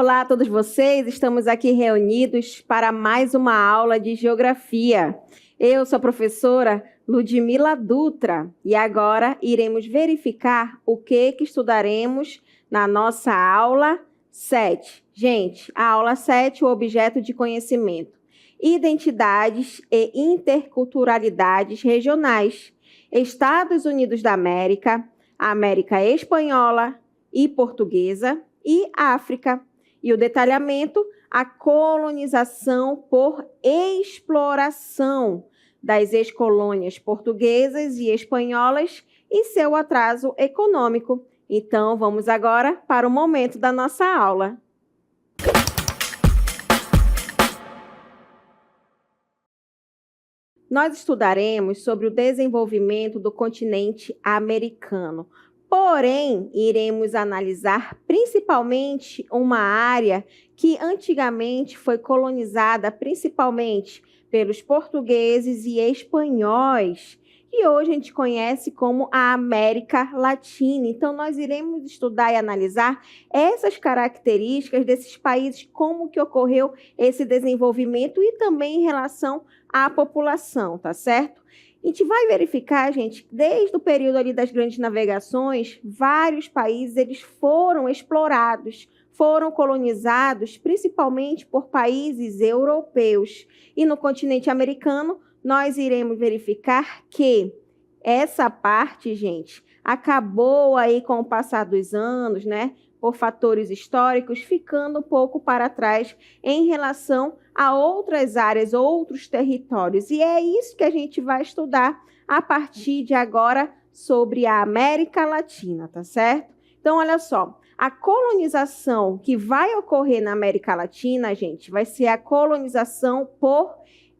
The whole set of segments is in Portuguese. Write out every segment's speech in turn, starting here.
Olá a todos vocês, estamos aqui reunidos para mais uma aula de Geografia. Eu sou a professora Ludmila Dutra e agora iremos verificar o que estudaremos na nossa aula 7. Gente, a aula 7, o objeto de conhecimento. Identidades e interculturalidades regionais. Estados Unidos da América, América Espanhola e Portuguesa e África. E o detalhamento, a colonização por exploração das ex-colônias portuguesas e espanholas e seu atraso econômico. Então, vamos agora para o momento da nossa aula. Nós estudaremos sobre o desenvolvimento do continente americano. Porém, iremos analisar principalmente uma área que antigamente foi colonizada principalmente pelos portugueses e espanhóis, e hoje a gente conhece como a América Latina. Então, nós iremos estudar e analisar essas características desses países, como que ocorreu esse desenvolvimento e também em relação à população, tá certo? A gente vai verificar, gente, desde o período ali das grandes navegações, vários países eles foram explorados, foram colonizados, principalmente por países europeus. E no continente americano, nós iremos verificar que essa parte, gente, acabou aí com o passar dos anos, né? Por fatores históricos, ficando um pouco para trás em relação a outras áreas, outros territórios. E é isso que a gente vai estudar a partir de agora sobre a América Latina, tá certo? Então, olha só, a colonização que vai ocorrer na América Latina, gente, vai ser a colonização por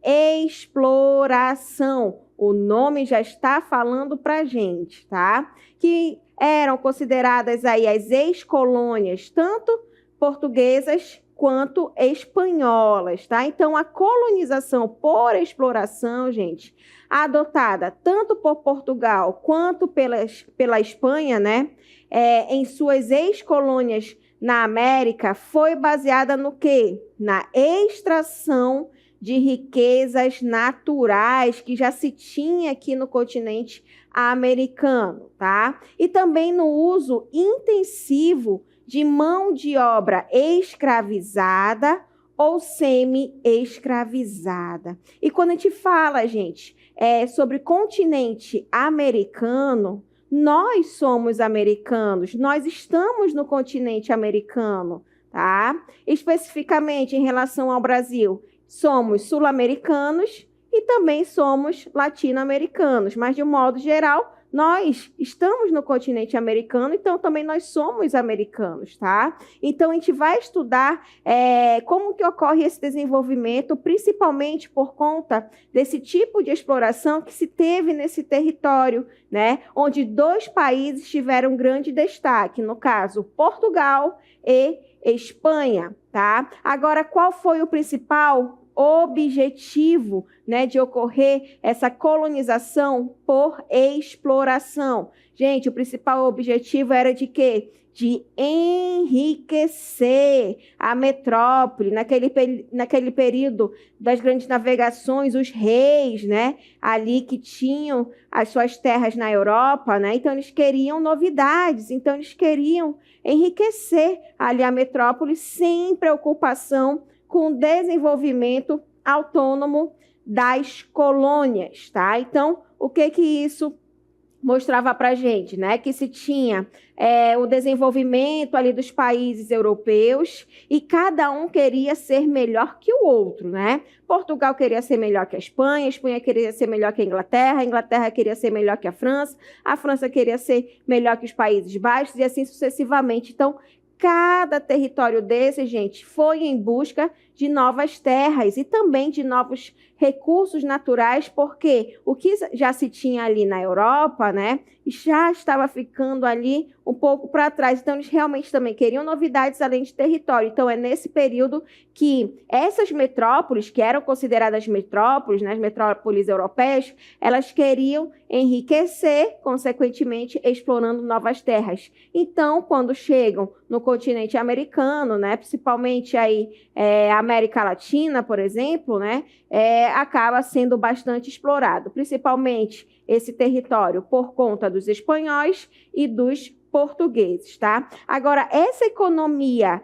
exploração. O nome já está falando para a gente, tá? Que eram consideradas aí as ex-colônias, tanto portuguesas quanto espanholas, tá? Então, a colonização por exploração, gente, adotada tanto por Portugal quanto pela Espanha, né? Em suas ex-colônias na América, foi baseada no quê? Na extração de riquezas naturais que já se tinha aqui no continente americano, tá? E também no uso intensivo de mão de obra escravizada ou semi-escravizada. E quando a gente fala, gente, sobre continente americano, nós somos americanos, nós estamos no continente americano, tá? Especificamente em relação ao Brasil, somos sul-americanos e também somos latino-americanos, mas de um modo geral, nós estamos no continente americano, então também nós somos americanos, tá? Então a gente vai estudar como que ocorre esse desenvolvimento, principalmente por conta desse tipo de exploração que se teve nesse território, né? Onde dois países tiveram grande destaque, no caso, Portugal e Espanha, tá? Agora, qual foi o principal objetivo, né, de ocorrer essa colonização por exploração? Gente, o principal objetivo era de quê? De enriquecer a metrópole. Naquele período das grandes navegações, os reis, né, ali que tinham as suas terras na Europa, né, então eles queriam novidades, então eles queriam enriquecer ali a metrópole sem preocupação com o desenvolvimento autônomo das colônias, tá? Então, o que isso mostrava para a gente, né? Que se tinha o desenvolvimento ali dos países europeus e cada um queria ser melhor que o outro, né? Portugal queria ser melhor que a Espanha queria ser melhor que a Inglaterra queria ser melhor que a França queria ser melhor que os Países Baixos e assim sucessivamente. Então, cada território desse, gente, foi em busca de novas terras e também de novos recursos naturais, porque o que já se tinha ali na Europa, né, já estava ficando ali um pouco para trás. Então, eles realmente também queriam novidades além de território. Então, é nesse período que essas metrópoles, que eram consideradas metrópoles, né, as metrópoles europeias, elas queriam enriquecer, consequentemente, explorando novas terras. Então, quando chegam no continente americano, né, principalmente aí, a América Latina, por exemplo, né, acaba sendo bastante explorado, principalmente esse território por conta dos espanhóis e dos portugueses, tá? Agora, essa economia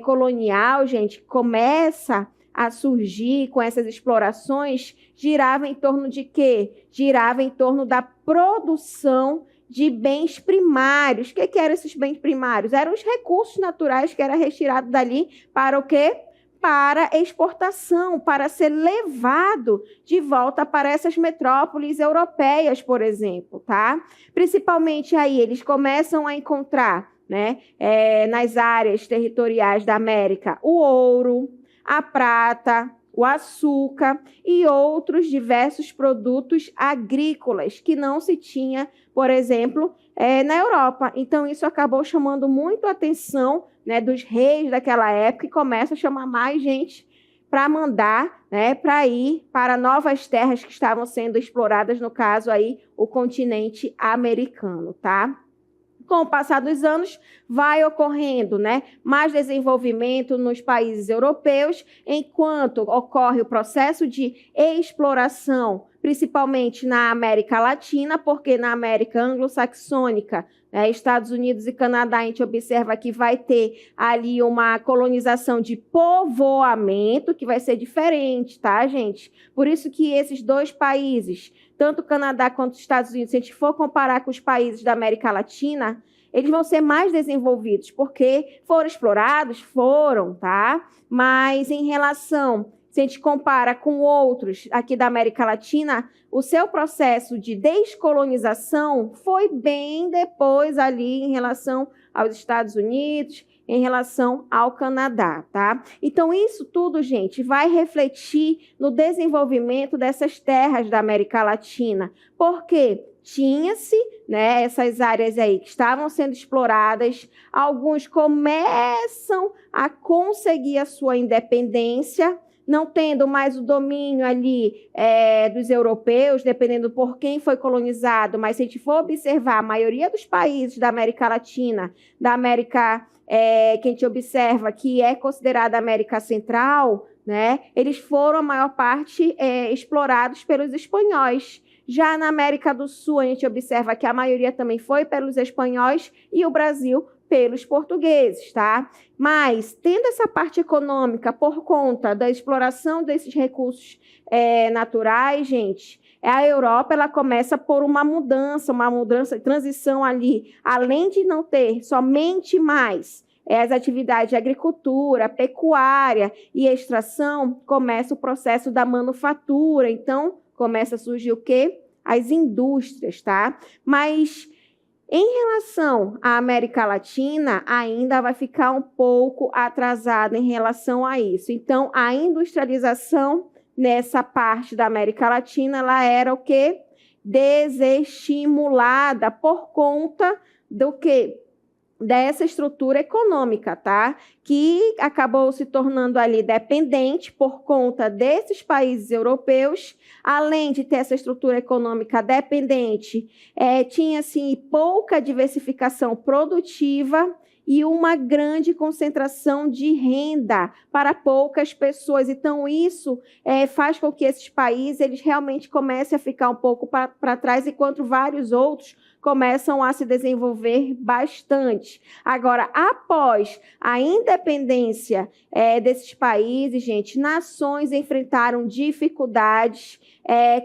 colonial, gente, começa a surgir com essas explorações, girava em torno de quê? Girava em torno da produção de bens primários. O que eram esses bens primários? Eram os recursos naturais que era retirado dali para o quê? Para exportação, para ser levado de volta para essas metrópoles europeias, por exemplo, tá? Principalmente aí eles começam a encontrar, né, nas áreas territoriais da América, o ouro, a prata, o açúcar e outros diversos produtos agrícolas que não se tinha, por exemplo, na Europa. Então, isso acabou chamando muito a atenção, né, dos reis daquela época e começa a chamar mais gente para mandar, né, para ir para novas terras que estavam sendo exploradas, no caso aí, o continente americano, tá? Com o passar dos anos, vai ocorrendo, né, mais desenvolvimento nos países europeus, enquanto ocorre o processo de exploração, principalmente na América Latina, porque na América anglo-saxônica, Estados Unidos e Canadá, a gente observa que vai ter ali uma colonização de povoamento, que vai ser diferente, tá, gente? Por isso que esses dois países, tanto o Canadá quanto os Estados Unidos, se a gente for comparar com os países da América Latina, eles vão ser mais desenvolvidos, porque foram explorados, foram, tá? Mas em relação, se a gente compara com outros aqui da América Latina, o seu processo de descolonização foi bem depois ali em relação aos Estados Unidos, em relação ao Canadá, tá? Então, isso tudo, gente, vai refletir no desenvolvimento dessas terras da América Latina. Por quê? Tinha-se, né, essas áreas aí que estavam sendo exploradas, alguns começam a conseguir a sua independência, não tendo mais o domínio ali dos europeus, dependendo por quem foi colonizado, mas se a gente for observar, a maioria dos países da América Latina, da América que a gente observa que é considerada América Central, né, eles foram, a maior parte, explorados pelos espanhóis. Já na América do Sul, a gente observa que a maioria também foi pelos espanhóis e o Brasil pelos portugueses, tá? Mas, tendo essa parte econômica por conta da exploração desses recursos naturais, gente, a Europa ela começa por uma mudança, transição ali, além de não ter somente mais as atividades de agricultura, pecuária e extração, começa o processo da manufatura. Então, começa a surgir o quê? As indústrias, tá? Mas, em relação à América Latina, ainda vai ficar um pouco atrasada em relação a isso. Então, a industrialização nessa parte da América Latina, ela era o quê? Desestimulada por conta do quê? Dessa estrutura econômica, tá? Que acabou se tornando ali dependente por conta desses países europeus, além de ter essa estrutura econômica dependente, tinha assim pouca diversificação produtiva e uma grande concentração de renda para poucas pessoas. Então, isso faz com que esses países eles realmente comecem a ficar um pouco para trás, enquanto vários outros começam a se desenvolver bastante. Agora, após a independência desses países, gente, nações enfrentaram dificuldades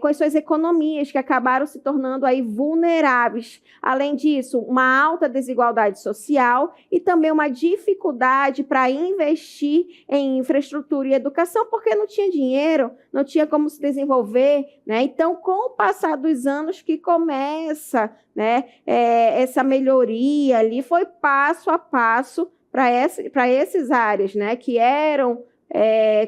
com as suas economias, que acabaram se tornando aí vulneráveis. Além disso, uma alta desigualdade social e também uma dificuldade para investir em infraestrutura e educação, porque não tinha dinheiro, não tinha como se desenvolver, né? Então, com o passar dos anos que começa, né, essa melhoria ali, foi passo a passo para essas áreas, né, que eram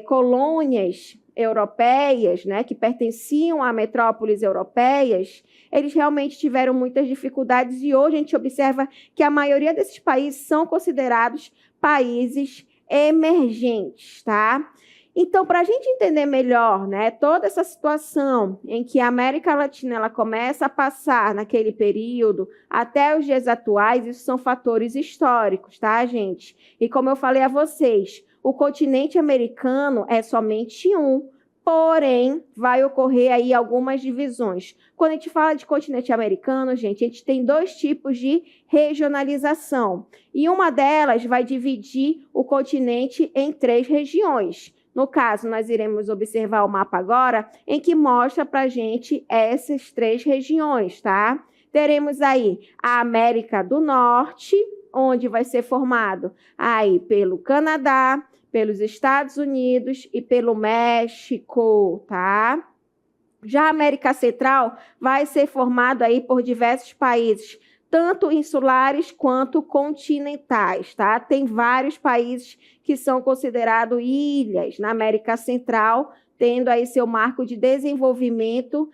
colônias europeias, né, que pertenciam a metrópoles europeias, eles realmente tiveram muitas dificuldades e hoje a gente observa que a maioria desses países são considerados países emergentes, tá? Então, para a gente entender melhor, né, toda essa situação em que a América Latina ela começa a passar naquele período até os dias atuais, isso são fatores históricos, tá, gente? E como eu falei a vocês, o continente americano é somente um, porém, vai ocorrer aí algumas divisões. Quando a gente fala de continente americano, gente, a gente tem dois tipos de regionalização. E uma delas vai dividir o continente em 3 regiões. No caso, nós iremos observar o mapa agora, em que mostra para a gente essas 3 regiões, tá? Teremos aí a América do Norte, onde vai ser formado aí pelo Canadá, pelos Estados Unidos e pelo México, tá? Já a América Central vai ser formado aí por diversos países, tanto insulares quanto continentais, tá? Tem vários países que são considerados ilhas na América Central, tendo aí seu marco de desenvolvimento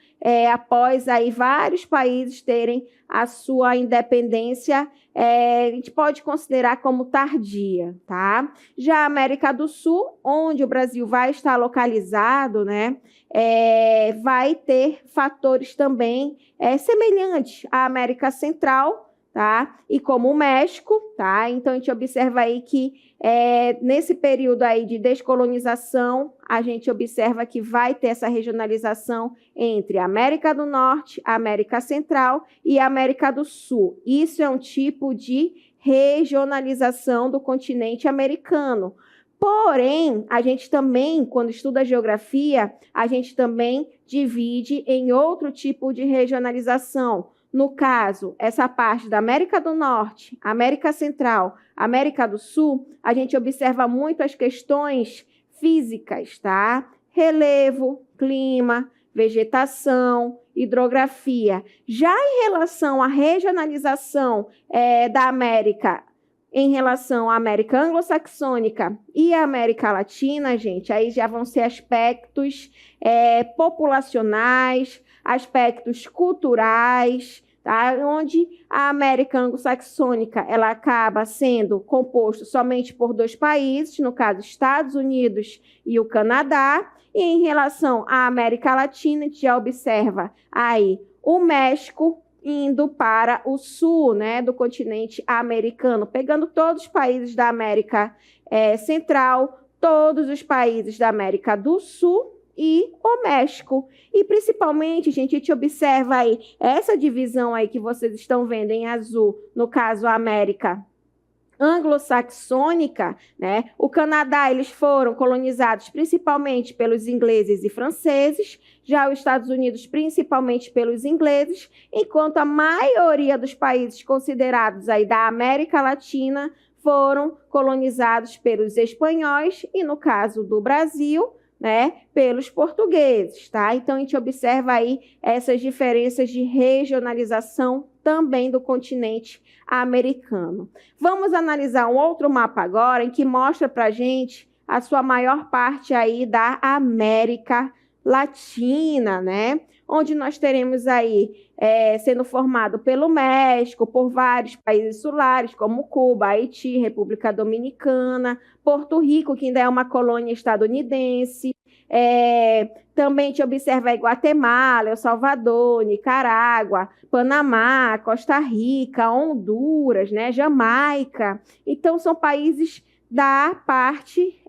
após aí vários países terem a sua independência, a gente pode considerar como tardia, tá? Já a América do Sul, onde o Brasil vai estar localizado, né, vai ter fatores também semelhantes à América Central, tá? E como o México, tá? Então a gente observa aí que nesse período aí de descolonização, a gente observa que vai ter essa regionalização entre a América do Norte, a América Central e a América do Sul. Isso é um tipo de regionalização do continente americano. Porém, a gente também, quando estuda geografia, a gente também divide em outro tipo de regionalização. No caso, essa parte da América do Norte, América Central, América do Sul, a gente observa muito as questões físicas, tá? Relevo, clima, vegetação, hidrografia. Já em relação à regionalização da América, em relação à América anglo-saxônica e à América Latina, gente, aí já vão ser aspectos populacionais, aspectos culturais, tá? Onde a América anglo-saxônica ela acaba sendo composto somente por 2 países, no caso, Estados Unidos e o Canadá. E em relação à América Latina, a gente já observa aí o México indo para o sul, né, do continente americano, pegando todos os países da América Central, todos os países da América do Sul e o México. E principalmente, gente, a gente observa aí essa divisão aí que vocês estão vendo em azul, no caso a América anglo-saxônica, né? O Canadá, eles foram colonizados principalmente pelos ingleses e franceses, já os Estados Unidos principalmente pelos ingleses, enquanto a maioria dos países considerados aí da América Latina foram colonizados pelos espanhóis e no caso do Brasil, né, pelos portugueses, tá? Então a gente observa aí essas diferenças de regionalização também do continente americano. Vamos analisar um outro mapa agora em que mostra para a gente a sua maior parte aí da América Latina, né? Onde nós teremos aí sendo formado pelo México, por vários países insulares, como Cuba, Haiti, República Dominicana, Porto Rico, que ainda é uma colônia estadunidense. Também te observa aí Guatemala, El Salvador, Nicarágua, Panamá, Costa Rica, Honduras, né, Jamaica. Então, são países da parte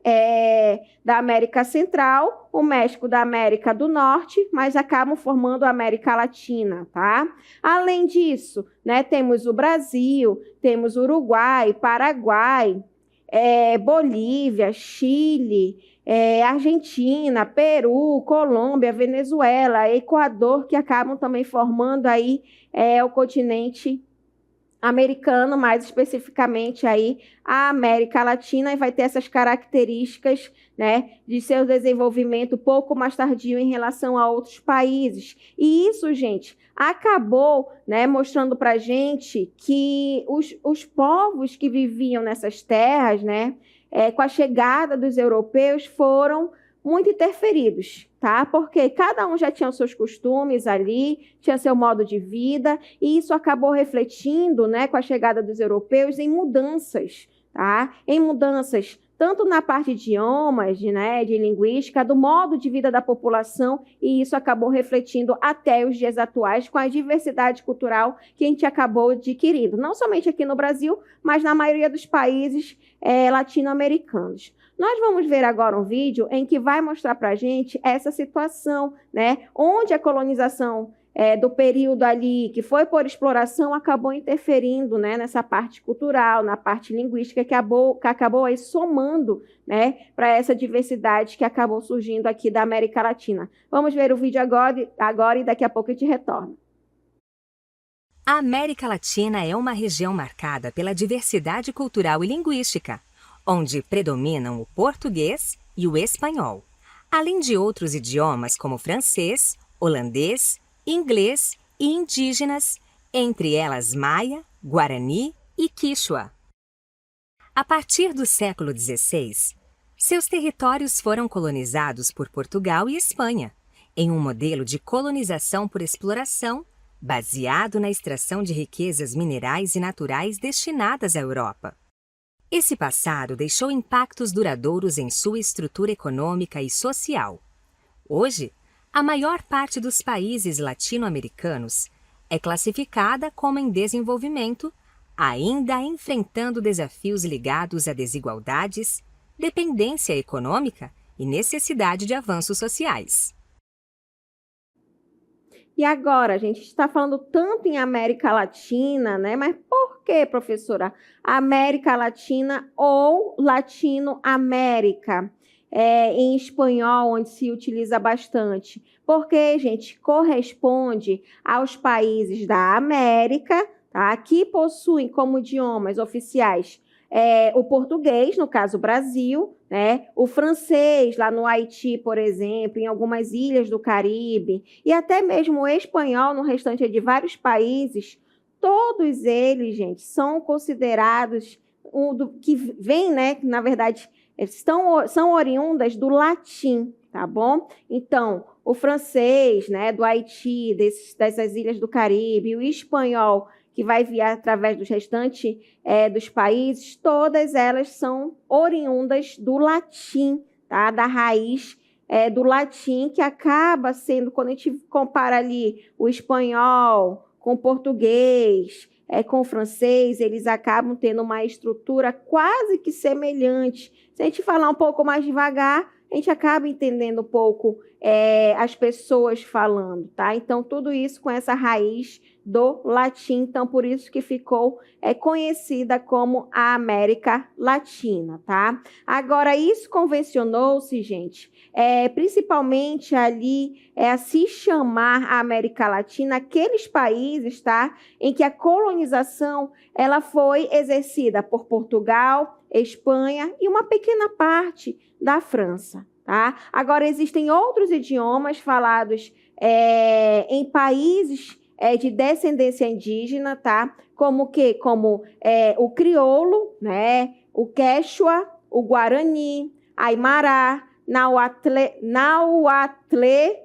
da América Central, o México da América do Norte, mas acabam formando a América Latina, tá? Além disso, né, temos o Brasil, temos Uruguai, Paraguai, Bolívia, Chile, Argentina, Peru, Colômbia, Venezuela, Equador, que acabam também formando aí o continente americano, mais especificamente aí a América Latina, e vai ter essas características, né, de seu desenvolvimento pouco mais tardio em relação a outros países. E isso, gente, acabou, né, mostrando para a gente que os povos que viviam nessas terras, né, com a chegada dos europeus, foram muito interferidos, tá? Porque cada um já tinha os seus costumes ali, tinha seu modo de vida, e isso acabou refletindo, né, com a chegada dos europeus em mudanças, tá? Em mudanças tanto na parte de idiomas, né, de linguística, do modo de vida da população, e isso acabou refletindo até os dias atuais com a diversidade cultural que a gente acabou adquirindo, não somente aqui no Brasil, mas na maioria dos países latino-americanos. Nós vamos ver agora um vídeo em que vai mostrar para a gente essa situação, né, onde a colonização do período ali que foi por exploração acabou interferindo, né, nessa parte cultural, na parte linguística, que acabou aí somando, né, para essa diversidade que acabou surgindo aqui da América Latina. Vamos ver o vídeo agora e daqui a pouco a gente retorna. A América Latina é uma região marcada pela diversidade cultural e linguística, onde predominam o português e o espanhol, além de outros idiomas como francês, holandês, inglês e indígenas, entre elas maia, guarani e quichua. A partir do século XVI, seus territórios foram colonizados por Portugal e Espanha, em um modelo de colonização por exploração, baseado na extração de riquezas minerais e naturais destinadas à Europa. Esse passado deixou impactos duradouros em sua estrutura econômica e social. Hoje, a maior parte dos países latino-americanos é classificada como em desenvolvimento, ainda enfrentando desafios ligados a desigualdades, dependência econômica e necessidade de avanços sociais. E agora, a gente está falando tanto em América Latina, né? Mas por que, professora? América Latina ou Latinoamérica? Em espanhol, onde se utiliza bastante. Porque, gente, corresponde aos países da América, tá? Que possuem como idiomas oficiais o português, no caso Brasil, né? O francês, lá no Haiti, por exemplo, em algumas ilhas do Caribe, e até mesmo o espanhol no restante de vários países. Todos eles, gente, são considerados que vem, né? Na verdade, são oriundas do latim, tá bom? Então, o francês, né, do Haiti, dessas ilhas do Caribe, o espanhol, que vai vir através dos restantes dos países, todas elas são oriundas do latim, tá? Da raiz do latim, que acaba sendo, quando a gente compara ali o espanhol com o português, com o francês, eles acabam tendo uma estrutura quase que semelhante. Se a gente falar um pouco mais devagar, a gente acaba entendendo um pouco as pessoas falando, tá? Então, tudo isso com essa raiz do latim, então por isso que ficou conhecida como a América Latina, tá? Agora, isso convencionou-se, gente, principalmente ali a se chamar a América Latina aqueles países, tá? Em que a colonização ela foi exercida por Portugal, Espanha e uma pequena parte da França, tá? Agora, existem outros idiomas falados em países de descendência indígena, tá? Como o quê? Como o crioulo, né? O quechua, o guarani, aimará, nahuatlê,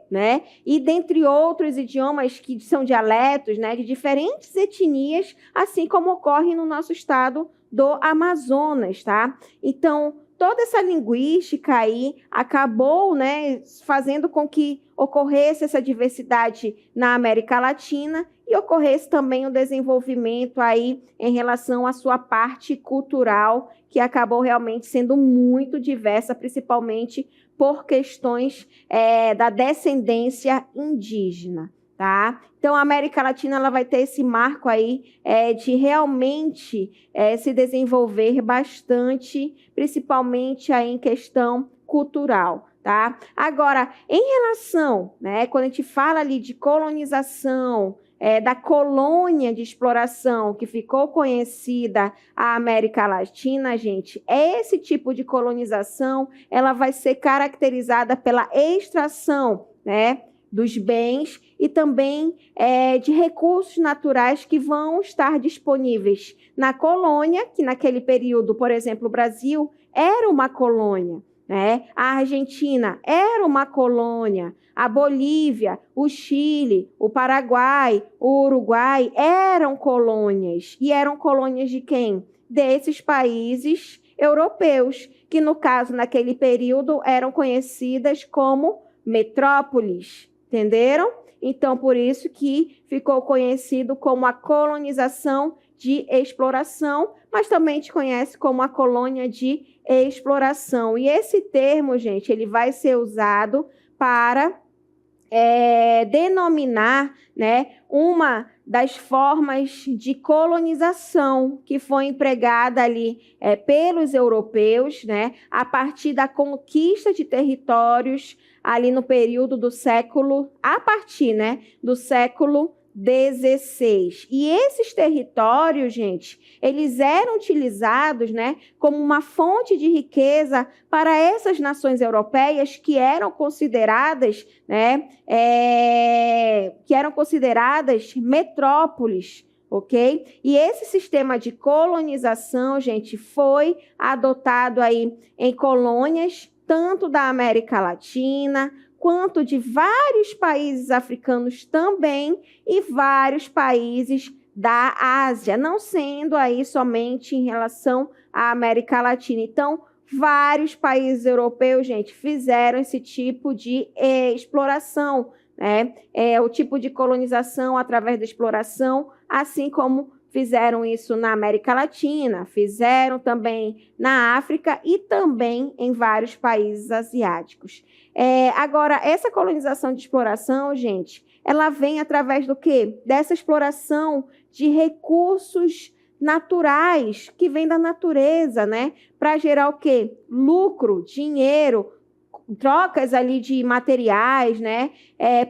né? E dentre outros idiomas que são dialetos, né? De diferentes etnias, assim como ocorre no nosso estado do Amazonas, tá? Então, toda essa linguística aí acabou, né, fazendo com que ocorresse essa diversidade na América Latina e ocorresse também o desenvolvimento aí em relação à sua parte cultural, que acabou realmente sendo muito diversa, principalmente por questões da descendência indígena. Tá? Então, a América Latina ela vai ter esse marco aí de realmente se desenvolver bastante, principalmente aí em questão cultural. Tá? Agora, em relação, né, quando a gente fala ali de colonização, da colônia de exploração que ficou conhecida a América Latina, gente, esse tipo de colonização ela vai ser caracterizada pela extração, né, dos bens e também de recursos naturais que vão estar disponíveis na colônia, que naquele período, por exemplo, o Brasil era uma colônia, né? A Argentina era uma colônia, a Bolívia, o Chile, o Paraguai, o Uruguai eram colônias. E eram colônias de quem? Desses países europeus, que no caso, naquele período, eram conhecidas como metrópoles, entenderam? Então, por isso que ficou conhecido como a colonização de exploração, mas também te conhece como a colônia de exploração. E esse termo, gente, ele vai ser usado para denominar, né, uma das formas de colonização que foi empregada ali pelos europeus, né, a partir da conquista de territórios ali no período do século, a partir, né, do século XVI. E esses territórios, gente, eles eram utilizados, né, como uma fonte de riqueza para essas nações europeias que eram consideradas, né, metrópoles, ok? E esse sistema de colonização, gente, foi adotado aí em colônias tanto da América Latina quanto de vários países africanos também e vários países da Ásia, não sendo aí somente em relação à América Latina. Então, vários países europeus, gente, fizeram esse tipo de exploração, né? O tipo de colonização através da exploração, assim como fizeram isso na América Latina, fizeram também na África e também em vários países asiáticos. Agora, essa colonização de exploração, gente, ela vem através do quê? Dessa exploração de recursos naturais que vem da natureza, né? Para gerar o quê? Lucro, dinheiro, trocas ali de materiais, né?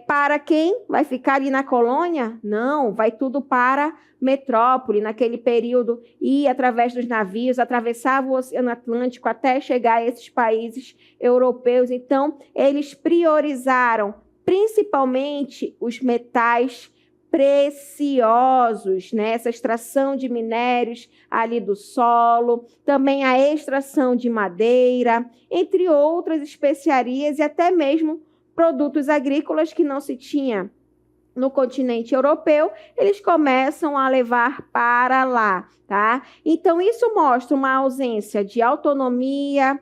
Para quem vai ficar ali na colônia? Não, vai tudo para metrópole. Naquele período, ia através dos navios, atravessava o Oceano Atlântico até chegar a esses países europeus. Então, eles priorizaram principalmente os metais preciosos, né? Essa extração de minérios ali do solo, também a extração de madeira, entre outras especiarias e até mesmo produtos agrícolas que não se tinha no continente europeu, eles começam a levar para lá, tá? Então, isso mostra uma ausência de autonomia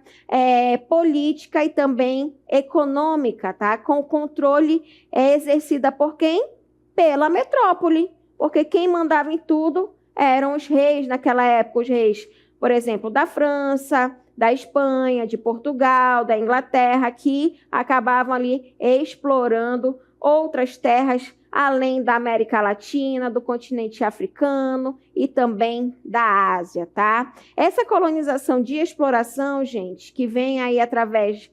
política e também econômica, tá? Com o controle exercida por quem? Pela metrópole, porque quem mandava em tudo eram os reis naquela época, os reis, por exemplo, da França, da Espanha, de Portugal, da Inglaterra, que acabavam ali explorando outras terras além da América Latina, do continente africano e também da Ásia, tá? Essa colonização de exploração, gente, que vem aí através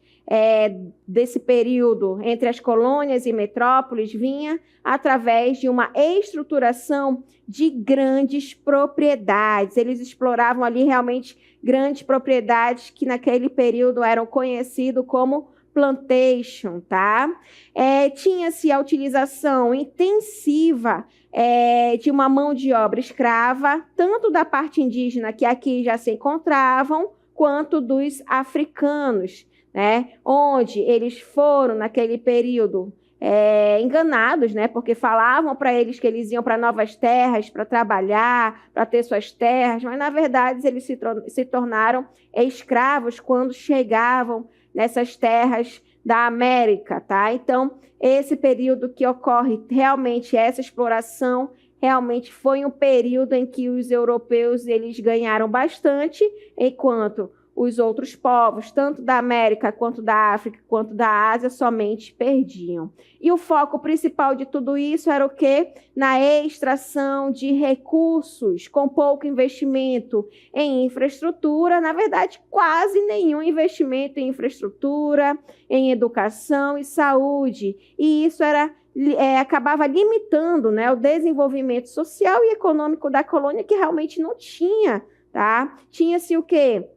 desse período entre as colônias e metrópoles, vinha através de uma estruturação de grandes propriedades. Eles exploravam ali realmente grandes propriedades que naquele período eram conhecidas como plantation, tá? Tinha-se a utilização intensiva de uma mão de obra escrava, tanto da parte indígena, que aqui já se encontravam, quanto dos africanos, né? Onde eles foram, naquele período, enganados, né? Porque falavam para eles que eles iam para novas terras para trabalhar, para ter suas terras, mas, na verdade, eles se tornaram escravos quando chegavam nessas terras da América, tá? Então, esse período que ocorre realmente, essa exploração, realmente foi um período em que os europeus eles ganharam bastante, enquanto os outros povos, tanto da América, quanto da África, quanto da Ásia, somente perdiam. E o foco principal de tudo isso era o quê? Na extração de recursos, com pouco investimento em infraestrutura, na verdade, quase nenhum investimento em infraestrutura, em educação e saúde. E isso acabava limitando, né, o desenvolvimento social e econômico da colônia, que realmente não tinha, tá? Tinha-se o quê?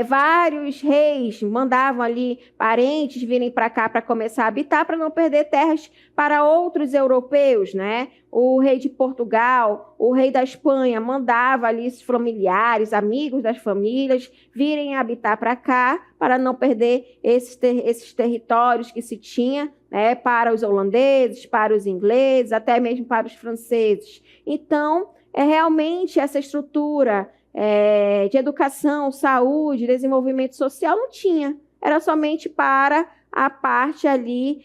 vários reis mandavam ali parentes virem para cá para começar a habitar, para não perder terras para outros europeus, né? O rei de Portugal, o rei da Espanha mandava ali os familiares, amigos das famílias virem habitar para cá para não perder esses territórios que se tinha, né? Para os holandeses, para os ingleses, até mesmo para os franceses. Então, realmente essa estrutura de educação, saúde, desenvolvimento social, não tinha. Era somente para a parte ali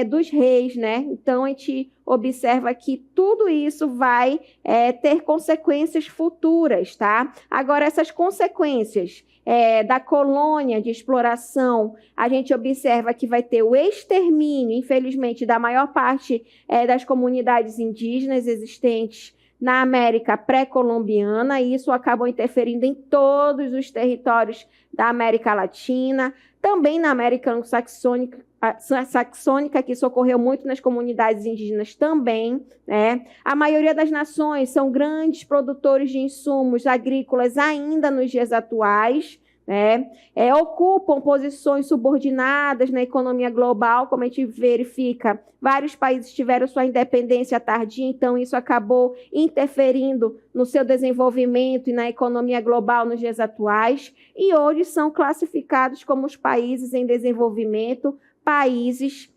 dos reis, né? Então, a gente observa que tudo isso vai ter consequências futuras, tá? Agora, essas consequências da colônia de exploração, a gente observa que vai ter o extermínio, infelizmente, da maior parte das comunidades indígenas existentes na América pré-colombiana, e isso acabou interferindo em todos os territórios da América Latina, também na América saxônica, que isso ocorreu muito nas comunidades indígenas também, né? A maioria das nações são grandes produtores de insumos agrícolas ainda nos dias atuais, né? Ocupam posições subordinadas na economia global, como a gente verifica. Vários países tiveram sua independência tardia, então isso acabou interferindo no seu desenvolvimento e na economia global nos dias atuais, e hoje são classificados como os países em desenvolvimento, países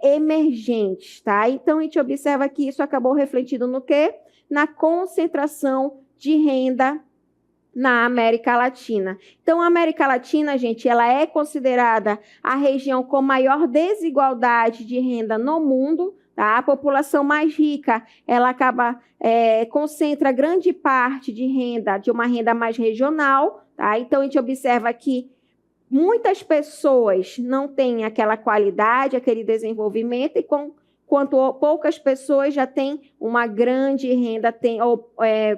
emergentes, tá? Então a gente observa que isso acabou refletindo no quê? Na concentração de renda na América Latina. Então, a América Latina, gente, ela é considerada a região com maior desigualdade de renda no mundo, tá? A população mais rica, ela concentra grande parte de renda, de uma renda mais regional, tá? Então, a gente observa que muitas pessoas não têm aquela qualidade, aquele desenvolvimento, e quanto poucas pessoas já têm uma grande renda,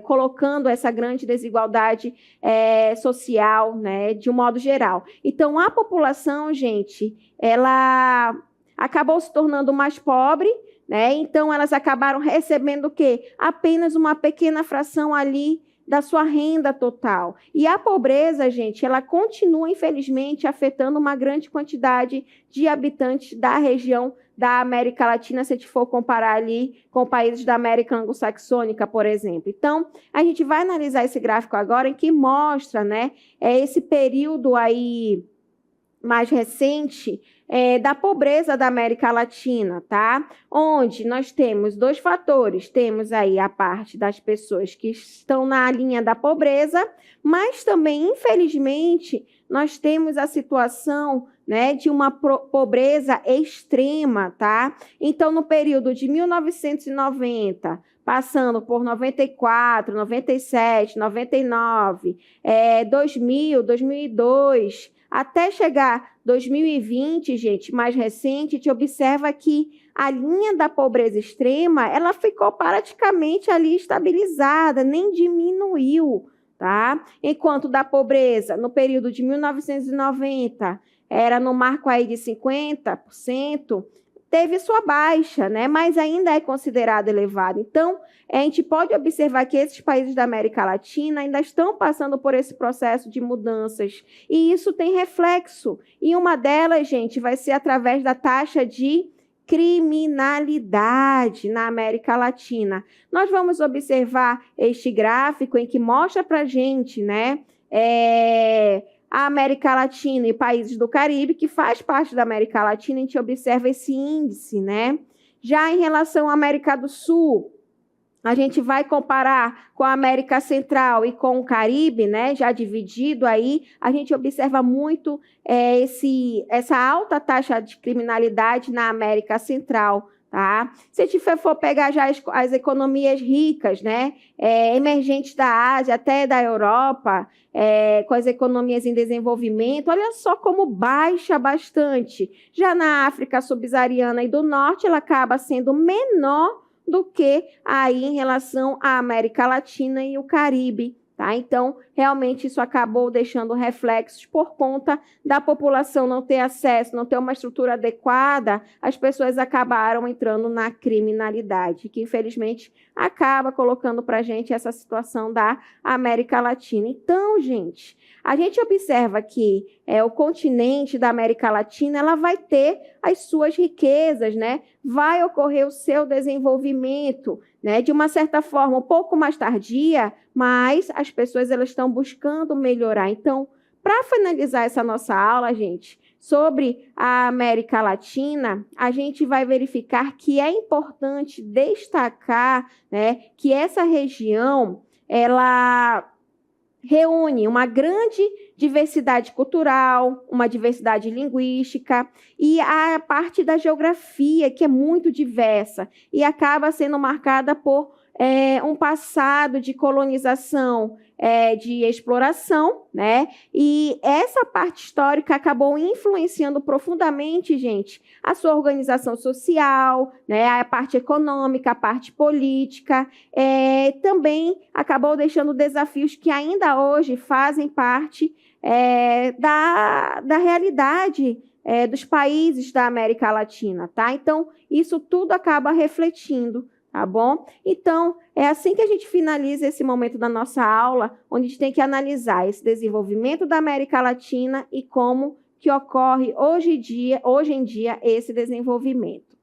colocando essa grande desigualdade social, né, de um modo geral. Então, a população, gente, ela acabou se tornando mais pobre, né? Então, elas acabaram recebendo o quê? Apenas uma pequena fração ali da sua renda total. E a pobreza, gente, ela continua, infelizmente, afetando uma grande quantidade de habitantes da região da América Latina, se a gente for comparar ali com países da América anglo-saxônica, por exemplo. Então, a gente vai analisar esse gráfico agora, em que mostra, né, esse período aí mais recente da pobreza da América Latina, tá? Onde nós temos dois fatores. Temos aí a parte das pessoas que estão na linha da pobreza, mas também, infelizmente, nós temos a situação, né, de uma pobreza extrema, tá? Então, no período de 1990, passando por 94, 97, 99, 2000, 2002, até chegar 2020, gente, mais recente, a gente observa que a linha da pobreza extrema, ela ficou praticamente ali estabilizada, nem diminuiu, tá? Enquanto da pobreza, no período de 1990, era no marco aí de 50%, teve sua baixa, né? Mas ainda é considerado elevado. Então, a gente pode observar que esses países da América Latina ainda estão passando por esse processo de mudanças. E isso tem reflexo. E uma delas, gente, vai ser através da taxa de criminalidade na América Latina. Nós vamos observar este gráfico em que mostra para a gente, né, a América Latina e países do Caribe, que faz parte da América Latina, a gente observa esse índice, né? Já em relação à América do Sul, a gente vai comparar com a América Central e com o Caribe, né? Já dividido aí, a gente observa muito essa alta taxa de criminalidade na América Central, tá? Se a gente for pegar já as economias ricas, né, emergentes da Ásia, até da Europa, com as economias em desenvolvimento, olha só como baixa bastante. Já na África subsaariana e do Norte, ela acaba sendo menor do que aí em relação à América Latina e o Caribe, tá? Então, realmente isso acabou deixando reflexos por conta da população não ter acesso, não ter uma estrutura adequada, as pessoas acabaram entrando na criminalidade, que infelizmente acaba colocando para a gente essa situação da América Latina. Então, gente, a gente observa que o continente da América Latina ela vai ter as suas riquezas, né? Vai ocorrer o seu desenvolvimento, né? De uma certa forma, um pouco mais tardia, mas as pessoas elas estão buscando melhorar. Então, para finalizar essa nossa aula, gente, sobre a América Latina, a gente vai verificar que é importante destacar, né, que essa região ela reúne uma grande diversidade cultural, uma diversidade linguística e a parte da geografia, que é muito diversa e acaba sendo marcada por um passado de colonização, de exploração, né? E essa parte histórica acabou influenciando profundamente, gente, a sua organização social, né? A parte econômica, a parte política, também acabou deixando desafios que ainda hoje fazem parte da realidade dos países da América Latina, tá? Então, isso tudo acaba refletindo, tá bom? Então, é assim que a gente finaliza esse momento da nossa aula, onde a gente tem que analisar esse desenvolvimento da América Latina e como que ocorre hoje em dia esse desenvolvimento.